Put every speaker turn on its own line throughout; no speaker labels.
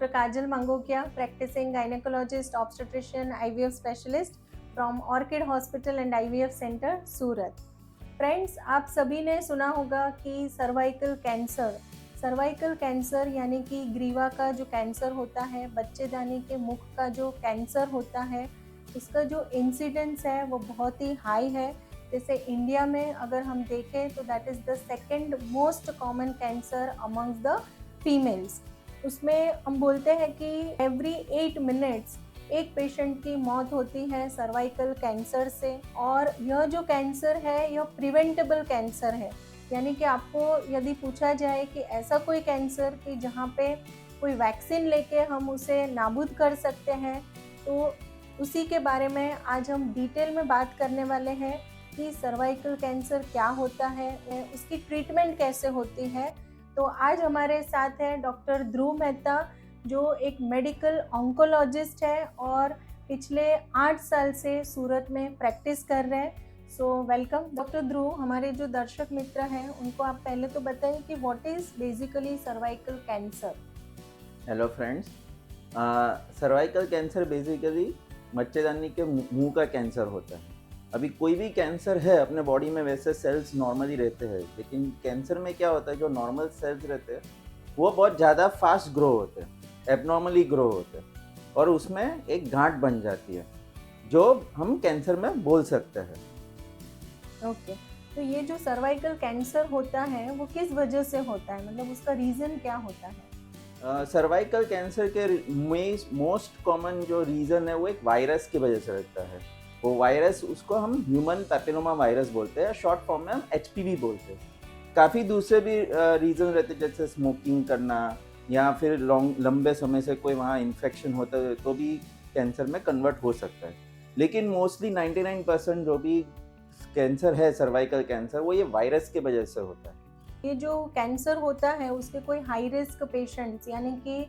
Dr. Kajal Mangokia, practicing gynecologist, obstetrician, IVF specialist from Orchid Hospital and IVF Center, Surat. Friends, आप सभी ने सुना होगा कि सर्वाइकल कैंसर यानी कि ग्रीवा का जो कैंसर होता है, बच्चेदानी के मुख का जो कैंसर होता है, उसका जो इंसिडेंस है वो बहुत ही हाई है। जैसे इंडिया में अगर हम देखें तो that is the second most common cancer amongst the females. उसमें हम बोलते हैं कि एवरी 8 मिनट्स एक पेशेंट की मौत होती है सर्वाइकल कैंसर से। और यह जो कैंसर है यह प्रिवेंटेबल कैंसर है, यानी कि आपको यदि पूछा जाए कि ऐसा कोई कैंसर कि जहाँ पे कोई वैक्सीन लेके हम उसे नाबूद कर सकते हैं, तो उसी के बारे में आज हम डिटेल में बात करने वाले हैं कि सर्वाइकल कैंसर क्या होता है, उसकी ट्रीटमेंट कैसे होती है। तो आज हमारे साथ है डॉक्टर ध्रुव मेहता, जो एक मेडिकल ऑन्कोलॉजिस्ट है और पिछले 8 साल से सूरत में प्रैक्टिस कर रहे हैं। सो वेलकम डॉक्टर ध्रुव। हमारे जो दर्शक मित्र हैं उनको आप पहले तो बताइए कि what is basically cervical cancer.
Hello friends, cervical cancer basically बच्चेदानी के मुंह का कैंसर होता है। अभी कोई भी कैंसर है अपने बॉडी में वैसे सेल्स नॉर्मली रहते हैं, लेकिन कैंसर में क्या होता है, जो नॉर्मल सेल्स रहते हैं वो बहुत ज़्यादा फास्ट ग्रो होते हैं, एबनॉर्मली ग्रो होते हैं और उसमें एक गांठ बन जाती है जो हम कैंसर में बोल सकते हैं।
ओके, तो ये जो सर्वाइकल कैंसर होता है वो किस वजह से होता है, मतलब उसका रीज़न क्या होता है?
सर्वाइकल कैंसर के मोस्ट कॉमन जो रीज़न है वो एक वायरस की वजह से रहता है। वो वायरस, उसको हम ह्यूमन पैपिलोमा वायरस बोलते हैं, शॉर्ट फॉर्म में हम HPV बोलते हैं। काफ़ी दूसरे भी रीज़न रहते हैं, जैसे स्मोकिंग करना या फिर लंबे समय से कोई वहाँ इन्फेक्शन होता है तो भी कैंसर में कन्वर्ट हो सकता है। लेकिन मोस्टली 99% जो भी कैंसर है सर्वाइकल कैंसर, वो ये वायरस के वजह से होता है।
ये जो कैंसर होता है उसके कोई हाई रिस्क पेशेंट्स, यानी कि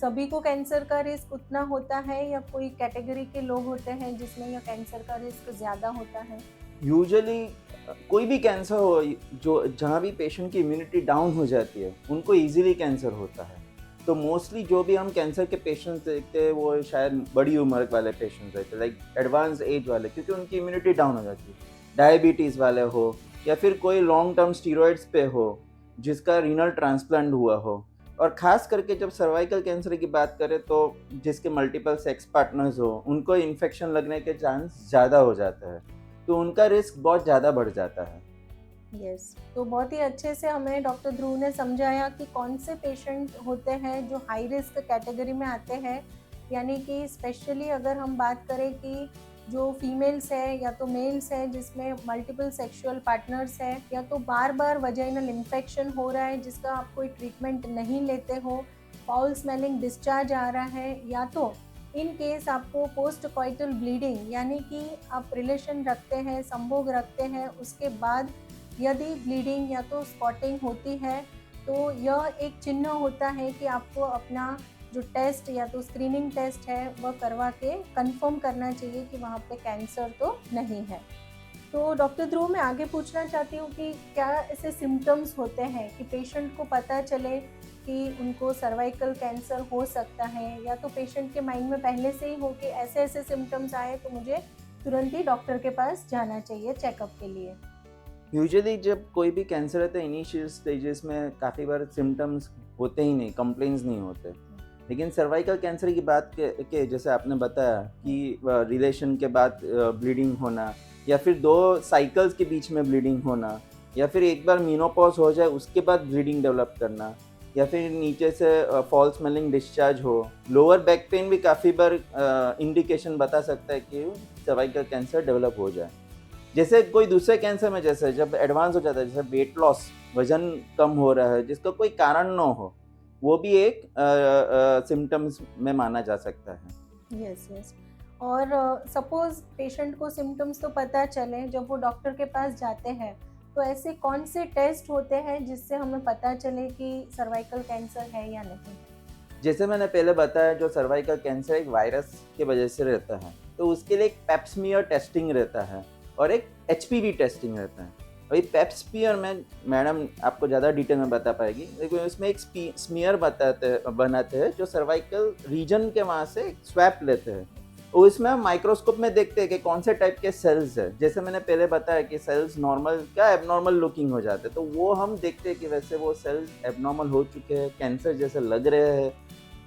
सभी को कैंसर का रिस्क उतना होता है या कोई कैटेगरी के लोग होते हैं जिसमें यह कैंसर का रिस्क ज़्यादा होता है?
यूजुअली कोई भी कैंसर हो, जो जहाँ भी पेशेंट की इम्यूनिटी डाउन हो जाती है उनको इजीली कैंसर होता है। तो मोस्टली जो भी हम कैंसर के पेशेंट्स देखते हैं वो शायद बड़ी उम्र वाले पेशेंट्स रहते हैं, लाइक एडवांस एज वाले, क्योंकि उनकी इम्यूनिटी डाउन हो जाती है। डायबिटीज़ वाले हो या फिर कोई लॉन्ग टर्म स्टीरॉयड्स पे हो, जिसका रीनल ट्रांसप्लांट हुआ हो, और ख़ास करके जब सर्वाइकल कैंसर की बात करें तो जिसके मल्टीपल सेक्स पार्टनर्स हो, उनको इन्फेक्शन लगने के चांस ज़्यादा हो जाता है, तो उनका रिस्क बहुत ज़्यादा बढ़ जाता है।
यस, तो बहुत ही अच्छे से हमें डॉक्टर ध्रुव ने समझाया कि कौन से पेशेंट होते हैं जो हाई रिस्क कैटेगरी में आते हैं, यानी कि स्पेशली अगर हम बात करें कि जो फीमेल्स है या तो मेल्स है जिसमें मल्टीपल सेक्सुअल पार्टनर्स है, या तो बार बार वजाइनल इन्फेक्शन हो रहा है जिसका आप कोई ट्रीटमेंट नहीं लेते हो, फाउल स्मेलिंग डिस्चार्ज आ रहा है, या तो इन केस आपको पोस्ट कॉइटल ब्लीडिंग, यानी कि आप रिलेशन रखते हैं, संभोग रखते हैं, उसके बाद यदि ब्लीडिंग या तो स्पॉटिंग होती है, तो यह एक चिन्ह होता है कि आपको अपना जो टेस्ट या तो स्क्रीनिंग टेस्ट है वह करवा के कंफर्म करना चाहिए कि वहाँ पे कैंसर तो नहीं है। तो डॉक्टर ध्रुव, मैं आगे पूछना चाहती हूँ कि क्या ऐसे सिम्टम्स होते हैं कि पेशेंट को पता चले कि उनको सर्वाइकल कैंसर हो सकता है, या तो पेशेंट के माइंड में पहले से ही हो कि ऐसे ऐसे सिम्टम्स आए तो मुझे तुरंत ही डॉक्टर के पास जाना चाहिए चेकअप के लिए?
यूजुअली जब कोई भी कैंसर रहता है इनिशियल स्टेजेस में काफ़ी बार सिम्टम्स होते ही नहीं, कंप्लेंट्स नहीं होते। लेकिन सर्वाइकल कैंसर की बात के जैसे आपने बताया कि रिलेशन के बाद ब्लीडिंग होना, या फिर 2 साइकिल्स के बीच में ब्लीडिंग होना, या फिर एक बार मेनोपॉज हो जाए उसके बाद ब्लीडिंग डेवलप करना, या फिर नीचे से फॉल स्मेलिंग डिस्चार्ज हो, लोअर बैक पेन भी काफ़ी बार इंडिकेशन बता सकता है कि सर्वाइकल कैंसर डेवलप हो जाए। जैसे कोई दूसरे कैंसर में जैसे जब एडवांस हो जाता है, जैसे वेट लॉस, वजन कम हो रहा है जिसका कोई कारण ना हो, वो भी एक सिम्टम्स में माना जा सकता है।
Yes yes. और सपोज पेशेंट को सिम्टम्स तो पता चले, जब वो डॉक्टर के पास जाते हैं तो ऐसे कौन से टेस्ट होते हैं जिससे हमें पता चले कि सर्वाइकल कैंसर है या नहीं?
जैसे मैंने पहले बताया, जो सर्वाइकल कैंसर एक वायरस की वजह से रहता है, तो उसके लिए एक पेप स्मीयर टेस्टिंग रहता है और एक HPV टेस्टिंग रहता है। वही पेप स्मीयर में मैडम आपको ज़्यादा डिटेल में बता पाएगी, लेकिन इसमें एक स्मीयर बनाते हैं जो सर्वाइकल रीजन के वहाँ से स्वैप लेते हैं। तो इसमें हम माइक्रोस्कोप में देखते हैं कि कौन से टाइप के सेल्स है। जैसे मैंने पहले बताया कि सेल्स नॉर्मल क्या एबनॉर्मल लुकिंग हो जाते हैं, तो वो हम देखते हैं कि वैसे वो सेल्स एबनॉर्मल हो चुके हैं, कैंसर जैसे लग रहे हैं।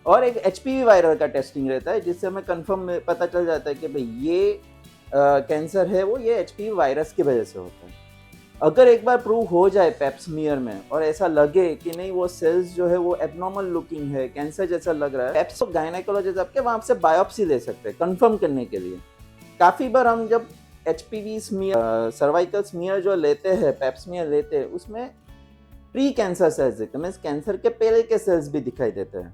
और एक एचपीवी वायरस का टेस्टिंग रहता है जिससे हमें कंफर्म पता चल जाता है कि भाई ये कैंसर है, वो ये एचपीवी वायरस की वजह से होता है। अगर एक बार प्रूव हो जाए पेप स्मीयर में और ऐसा लगे कि नहीं वो सेल्स जो है वो एबनॉर्मल लुकिंग है, कैंसर जैसा लग रहा है, पेप्स गायनेकोलॉजिस्ट आपके वहाँ से बायोप्सी ले सकते हैं कंफर्म करने के लिए। काफ़ी बार हम जब एचपीवी स्मीयर सर्वाइकल स्मीयर जो लेते हैं, पेप स्मीयर लेते हैं, उसमें प्री कैंसर सेल्स दिखते हैं, मीन्स कैंसर के पहले के सेल्स भी दिखाई देते हैं।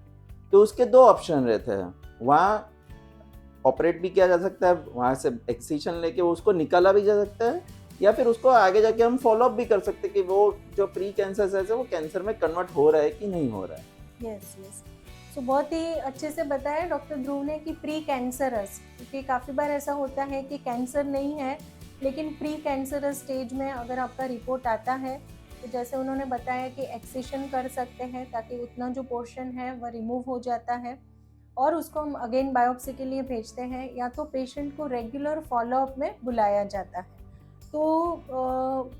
तो उसके दो ऑप्शन रहते हैं, वहाँ ऑपरेट भी किया जा सकता है, वहाँ से एक्सीशन लेके उसको निकाला भी जा सकता है, या फिर उसको आगे जाके हम फॉलोअप भी कर सकते हैं कि वो जो प्री कैंसर सेल्स है वो कैंसर में कन्वर्ट हो रहा है कि नहीं हो रहा है।
Yes yes. सो बहुत ही अच्छे से बताया डॉक्टर ध्रुव ने कि प्री कैंसरस, क्योंकि काफ़ी बार ऐसा होता है कि कैंसर नहीं है लेकिन प्री कैंसरस स्टेज में अगर आपका रिपोर्ट आता है तो जैसे उन्होंने बताया कि एक्सिशन कर सकते हैं ताकि उतना जो पोर्शन है वह रिमूव हो जाता है और उसको हम अगेन बायोप्सी के लिए भेजते हैं, या तो पेशेंट को रेगुलर फॉलोअप में बुलाया जाता है। तो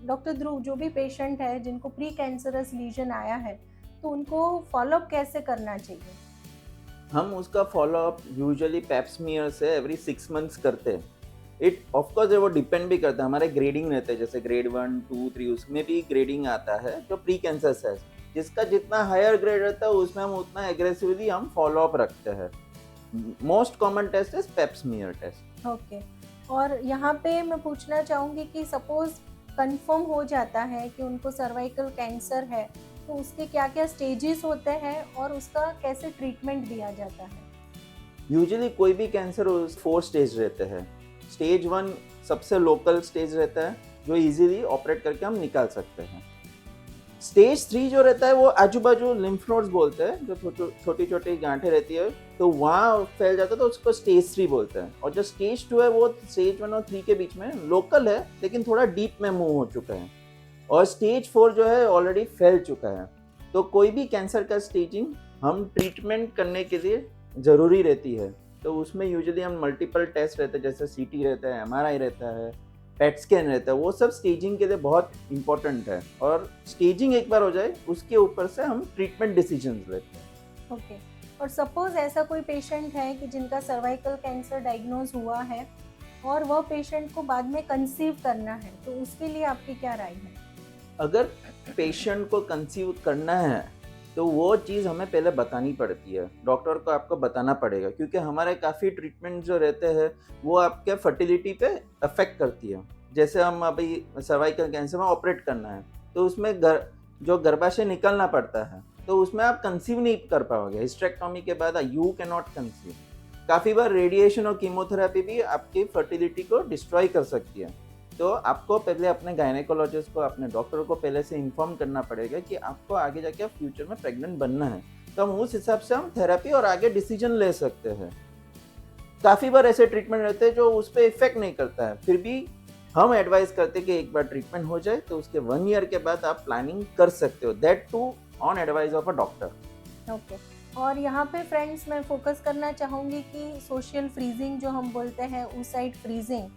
डॉक्टर ध्रुव, जो भी पेशेंट है जिनको प्री कैंसरस लीजन आया है तो उनको फॉलोअप कैसे करना चाहिए?
हम उसका फॉलोअप यूजुअली पेप स्मीयर से एवरी 6 मंथ्स करते हैं। इट ऑफकोर्स वो डिपेंड भी करता है, हमारे ग्रेडिंग रहते हैं, जैसे ग्रेड 1, 2, 3 उसमें भी ग्रेडिंग आता है जो प्री कैंसर सेल्स, जिसका जितना हायर ग्रेड रहता है उसमें हम उतना एग्रेसिवली हम फॉलोअप रखते हैं। Most common test is pap smear test.
Okay. और यहाँ पे मैं पूछना चाहूँगी कि सपोज कंफर्म हो जाता है कि उनको सर्वाइकल कैंसर है तो उसके क्या क्या स्टेजेस होते हैं और उसका कैसे ट्रीटमेंट दिया जाता है?
यूजुअली कोई भी कैंसर 4 स्टेज रहते हैं। स्टेज 1 सबसे लोकल स्टेज रहता है जो इजीली ऑपरेट करके हम निकाल सकते हैं। स्टेज 3 जो रहता है वो आजू बाजू लिम्फ नोड्स बोलते हैं, जो छोटी छोटी गांठें रहती है तो वहाँ फैल जाता है, तो उसको स्टेज 3 बोलते हैं। और जो स्टेज 2 है वो स्टेज 1 और 3 के बीच में लोकल है लेकिन थोड़ा डीप में मूव हो चुका है। और स्टेज 4 जो है ऑलरेडी फैल चुका है। तो कोई भी कैंसर का स्टेजिंग हम ट्रीटमेंट करने के लिए ज़रूरी रहती है। तो उसमें यूजुअली हम मल्टीपल टेस्ट रहते हैं, जैसे सीटी रहता है, एमआरआई रहता है, पेट स्कैन रहता है, वो सब स्टेजिंग के लिए बहुत इंपॉर्टेंट है। और स्टेजिंग एक बार हो जाए उसके ऊपर से हम ट्रीटमेंट डिसीजंस लेते हैं।
ओके। और सपोज ऐसा कोई पेशेंट है कि जिनका सर्वाइकल कैंसर डायग्नोज हुआ है और वह पेशेंट को बाद में कंसीव करना है, तो उसके लिए आपकी क्या राय है?
अगर पेशेंट को कंसीव करना है तो वो चीज़ हमें पहले बतानी पड़ती है, डॉक्टर को आपको बताना पड़ेगा, क्योंकि हमारे काफ़ी ट्रीटमेंट जो रहते हैं वो आपके फर्टिलिटी पे अफेक्ट करती है। जैसे हम अभी सर्वाइकल कैंसर में ऑपरेट करना है तो उसमें जो गर्भाशय निकलना पड़ता है, तो उसमें आप कंसीव नहीं कर पाओगे। हिस्टेक्टोमी के बाद यू कैन नॉट कंसीव। काफ़ी बार रेडिएशन और कीमोथेरेपी भी आपकी फर्टिलिटी को डिस्ट्रॉय कर सकती है। तो आपको पहले अपने गायनेकोलॉजिस्ट को, अपने डॉक्टर को पहले से इन्फॉर्म करना पड़ेगा कि आपको आगे जाके फ्यूचर में प्रेग्नेंट बनना है, तो हम उस हिसाब से हम थेरेपी और आगे डिसीजन ले सकते हैं। काफ़ी बार ऐसे ट्रीटमेंट रहते हैं जो उस पर इफेक्ट नहीं करता है, फिर भी हम एडवाइस करते हैं कि एक बार ट्रीटमेंट हो जाए तो उसके 1 ईयर के बाद आप प्लानिंग कर सकते हो, that too on advice of a doctor.
Okay. और यहाँ पे फ्रेंड्स मैं फोकस करना चाहूँगी कि सोशल फ्रीजिंग जो हम बोलते हैं, oocyte फ्रीजिंग,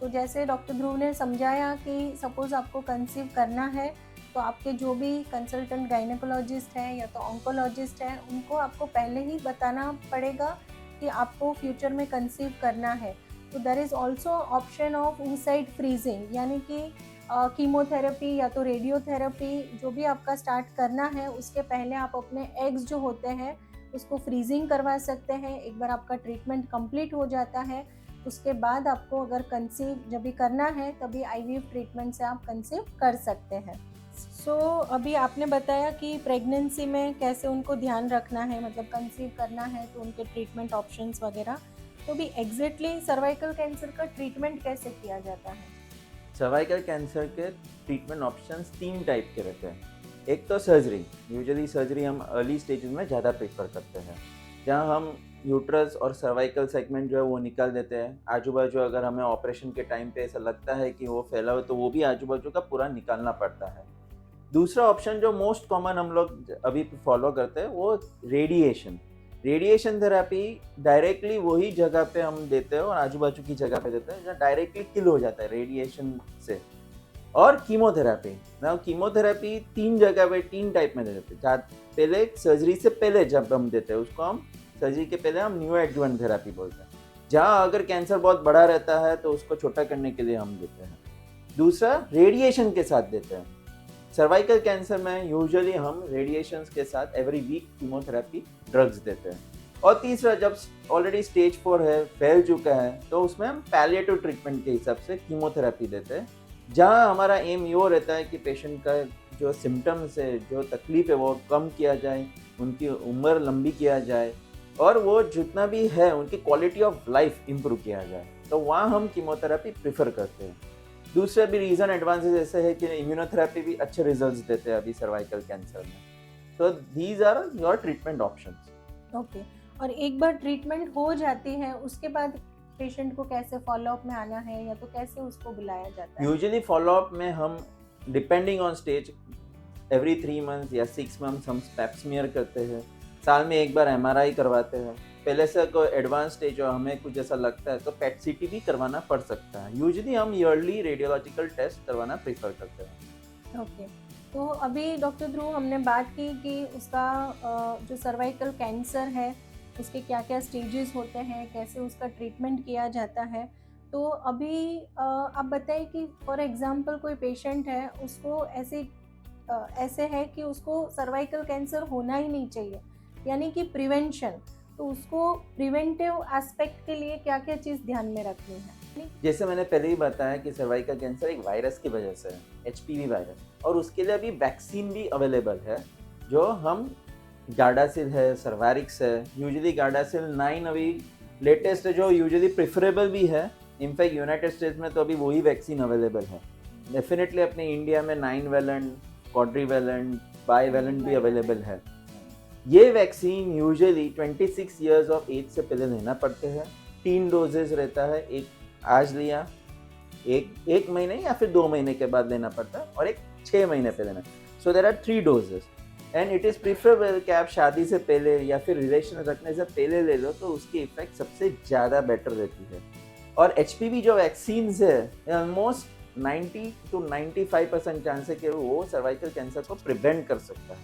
तो जैसे डॉक्टर ध्रुव ने समझाया कि सपोज़ आपको कंसीव करना है तो आपके जो भी कंसल्टेंट गायनेकोलॉजिस्ट हैं या तो ऑन्कोलॉजिस्ट हैं उनको आपको पहले ही बताना पड़ेगा कि आपको फ्यूचर में कंसीव करना है। तो there is also option of oocyte freezing, यानी कि कीमोथेरेपी या तो रेडियोथेरेपी जो भी आपका स्टार्ट करना है उसके पहले आप अपने एग्स जो होते हैं उसको फ्रीजिंग करवा सकते हैं। एक बार आपका ट्रीटमेंट कंप्लीट हो जाता है उसके बाद आपको अगर कंसीव जब भी करना है तभी आईवीएफ ट्रीटमेंट से आप कंसीव कर सकते हैं। सो अभी आपने बताया कि प्रेगनेंसी में कैसे उनको ध्यान रखना है, मतलब कंसीव करना है तो उनके ट्रीटमेंट ऑप्शंस वगैरह। तो भी एग्जैक्टली सर्वाइकल कैंसर का ट्रीटमेंट कैसे किया जाता है?
सर्वाइकल कैंसर के ट्रीटमेंट ऑप्शंस 3 टाइप के रहते हैं। एक तो सर्जरी, यूजुअली सर्जरी हम अर्ली स्टेजेस में ज़्यादा प्रेफर करते हैं, जहाँ हम यूट्रस और सर्वाइकल सेगमेंट जो है वो निकाल देते हैं। आजू बाजू अगर हमें ऑपरेशन के टाइम पे ऐसा लगता है कि वो फैला हो तो वो भी आजू बाजू का पूरा निकालना पड़ता है। दूसरा ऑप्शन जो मोस्ट कॉमन हम लोग अभी फॉलो करते हैं वो रेडिएशन। रेडिएशन थेरेपी डायरेक्टली वही जगह पे हम देते हैं और आजू बाजू की जगह पे देते हैं जहाँ डायरेक्टली किल हो जाता है रेडिएशन से। और कीमोथेरेपी, ना कीमोथेरेपी 3 जगह पे 3 टाइप में देते हैं। पहले सर्जरी से पहले जब हम देते हैं उसको हम सर्जरी के पहले हम न्यू एडजुवेंट थेरेपी बोलते हैं। जहाँ अगर कैंसर बहुत बड़ा रहता है तो उसको छोटा करने के लिए हम देते हैं। दूसरा रेडिएशन के साथ देते हैं। सर्वाइकल कैंसर में यूजुअली हम रेडिएशन के साथ एवरी वीक कीमोथेरेपी ड्रग्स देते हैं। और तीसरा जब ऑलरेडी स्टेज 4 है, फैल चुका है, तो उसमें हम पैलिएटिव ट्रीटमेंट के हिसाब से कीमोथेरेपी देते हैं, जहाँ हमारा एम ये रहता है कि पेशेंट का जो सिम्टम्स है, जो तकलीफ है वो कम किया जाए, उनकी उम्र लंबी किया जाए और वो जितना भी है उनकी क्वालिटी ऑफ लाइफ इम्प्रूव किया जाए। तो वहाँ हम कीमोथेरेपी प्रेफर करते हैं। दूसरे भी रीजन एडवांसेस ऐसे है कि इम्यूनोथेरेपी भी अच्छे रिजल्ट्स देते हैं अभी सर्वाइकल कैंसर में। तो these are your treatment options.
Okay, और एक बार ट्रीटमेंट हो जाती है उसके बाद पेशेंट को कैसे फॉलोअप में आना है या तो कैसे उसको बुलाया जाता है?
यूजुअली फॉलोअप में हम depending on stage every 3 months या 6 मंथ्स हम पैप स्मीयर करते हैं। साल में एक बार एमआरआई करवाते हैं। पहले से कोई एडवांस स्टेज और हमें कुछ ऐसा लगता है तो पेट सीटी भी करवाना पड़ सकता है। यूजुअली हम ईयरली रेडियोलॉजिकल टेस्ट करवाना प्रेफर करते हैं।
ओके, तो अभी डॉक्टर ध्रुव हमने बात की कि उसका जो सर्वाइकल कैंसर है उसके क्या क्या स्टेजेस होते हैं, कैसे उसका ट्रीटमेंट किया जाता है। तो अभी आप बताइए कि फॉर एग्जांपल कोई पेशेंट है, उसको ऐसे है कि उसको सर्वाइकल कैंसर होना ही नहीं चाहिए, यानी कि प्रिवेंशन, तो उसको प्रिवेंटिव एस्पेक्ट के लिए क्या क्या चीज़ ध्यान में रखनी है?
जैसे मैंने पहले ही बताया कि सर्वाइकल कैंसर एक वायरस की वजह से है, एचपीवी वायरस, और उसके लिए अभी वैक्सीन भी अवेलेबल है जो हम गार्डासिल है, सर्वारिक्स है। यूजुअली गार्डासिल 9 अभी लेटेस्ट है जो यूजुअली प्रेफरेबल भी है। इनफैक्ट यूनाइटेड स्टेट्स में तो अभी वही वैक्सीन अवेलेबल है। डेफिनेटली अपने इंडिया में 9 वैलेंट, क्वाड्रीवैलेंट, बाईवैलेंट भी अवेलेबल है। ये vaccine usually 26 years of age से पहले लेना पड़ते हैं। 3 डोजेज रहता है, एक आज लिया, एक महीने या फिर 2 महीने के बाद लेना पड़ता है और एक 6 महीने पे लेना। So there are 3 doses and it is preferable कि आप शादी से पहले या फिर रिलेशन रखने से पहले ले लो, तो उसकी इफेक्ट सबसे ज़्यादा बेटर रहती है। और एचपीवी जो वैक्सीन्स है ऑलमोस्ट 90 to 95% चांस है कि वो सर्वाइकल कैंसर को प्रिवेंट कर सकता है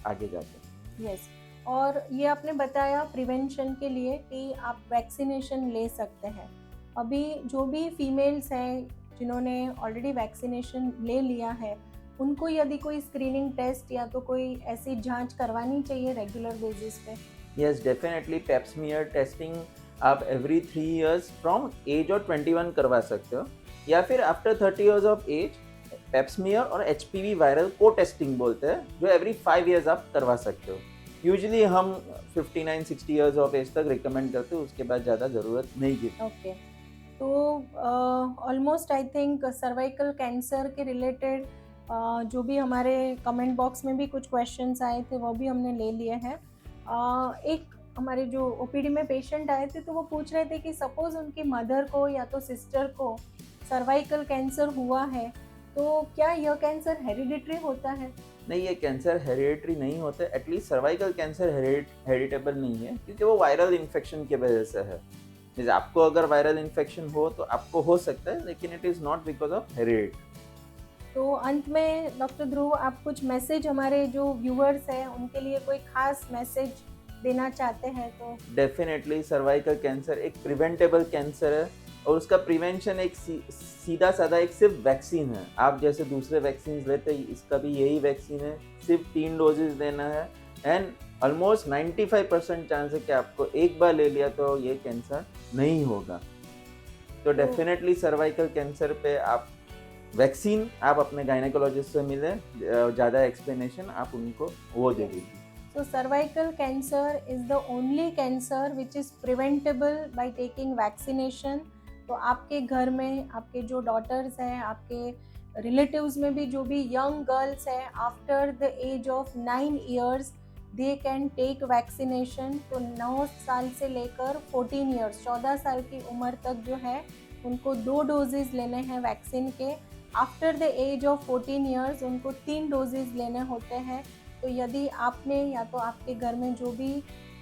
आगे जाकर।
यस, और ये आपने बताया प्रिवेंशन के लिए कि आप वैक्सीनेशन ले सकते हैं। अभी जो भी फीमेल्स हैं जिन्होंने ऑलरेडी वैक्सीनेशन ले लिया है, उनको यदि कोई स्क्रीनिंग टेस्ट या तो कोई ऐसी जांच करवानी चाहिए रेगुलर बेसिस पे?
Yes, definitely pap smear testing आप एवरी 3 इयर्स फ्रॉम एज और 21 करवा सकते हो, या फिर after 30 years of age pap smear और एचपीवी वायरल को टेस्टिंग बोलते हैं, जो एवरी 5 इयर्स आप करवा सकते हो। यूजुअली हम 59-60 इयर्स ऑफ एज तक रिकमेंड करते हैं, उसके बाद ज़्यादा ज़रूरत नहीं गिरती।
ओके, तो almost I think cervical cancer के रिलेटेड जो भी हमारे कमेंट बॉक्स में भी कुछ क्वेश्चंस आए थे वो भी हमने ले लिए हैं। एक हमारे जो ओपीडी में पेशेंट आए थे तो वो पूछ रहे थे कि सपोज़ उनकी मदर को या तो सिस्टर को सर्वाइकल कैंसर हुआ है, तो क्या यह कैंसर हेरिडिटरी होता है?
नहीं, ये कैंसर हेरिडिटरी नहीं होते। एटलीस्ट सर्वाइकल कैंसर हेरिडेबल नहीं है, क्योंकि वो वायरल इन्फेक्शन की वजह से है। जैसे आपको अगर वायरल इन्फेक्शन हो तो आपको हो सकता है, लेकिन it is not because of heredity.
तो अंत में डॉक्टर ध्रुव, आप कुछ मैसेज हमारे जो व्यूअर्स हैं उनके लिए कोई खास मैसेज देना चाहते हैं तो?
डेफिनेटली सर्वाइकल कैंसर एक प्रिवेंटेबल कैंसर है और उसका प्रिवेंशन एक सीधा साधा एक सिर्फ वैक्सीन है। आप जैसे दूसरे वैक्सीन लेते हैं, इसका भी यही वैक्सीन है, सिर्फ 3 डोजेज लेना है एंड ऑलमोस्ट 95% चांस है कि आपको एक बार ले लिया तो ये कैंसर नहीं होगा। तो डेफिनेटली सर्वाइकल कैंसर पे आप वैक्सीन आप अपने गायनेकोलॉजिस्ट से मिले, ज़्यादा एक्सप्लेनेशन आप उनको वो दे दीजिए।
So cervical cancer is the only cancer which is preventable by taking vaccination. तो आपके घर में आपके जो डॉटर्स हैं, आपके रिलेटिव्स में भी जो भी यंग गर्ल्स हैं after the age of 9 years, they can take vaccination. तो 9 साल से लेकर 14 ईयर्स 14 साल की उम्र तक जो है उनको 2 डोजेज लेने हैं वैक्सीन के। After the age of 14 years उनको 3 डोजेज लेने होते हैं। तो यदि आपने या तो आपके घर में जो भी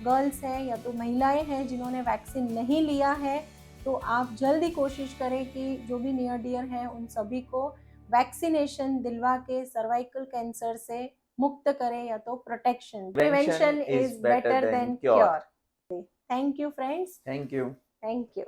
गर्ल्स हैं या तो महिलाएं हैं जिन्होंने वैक्सीन नहीं लिया है, तो आप जल्दी कोशिश करें कि जो भी नियर डियर हैं उन सभी को वैक्सीनेशन दिलवा के सर्वाइकल कैंसर से मुक्त करें या तो protection.
Prevention
prevention
is
is
better
better
than
than
cure.
Cure. Thank you friends.
Thank you.
Thank you.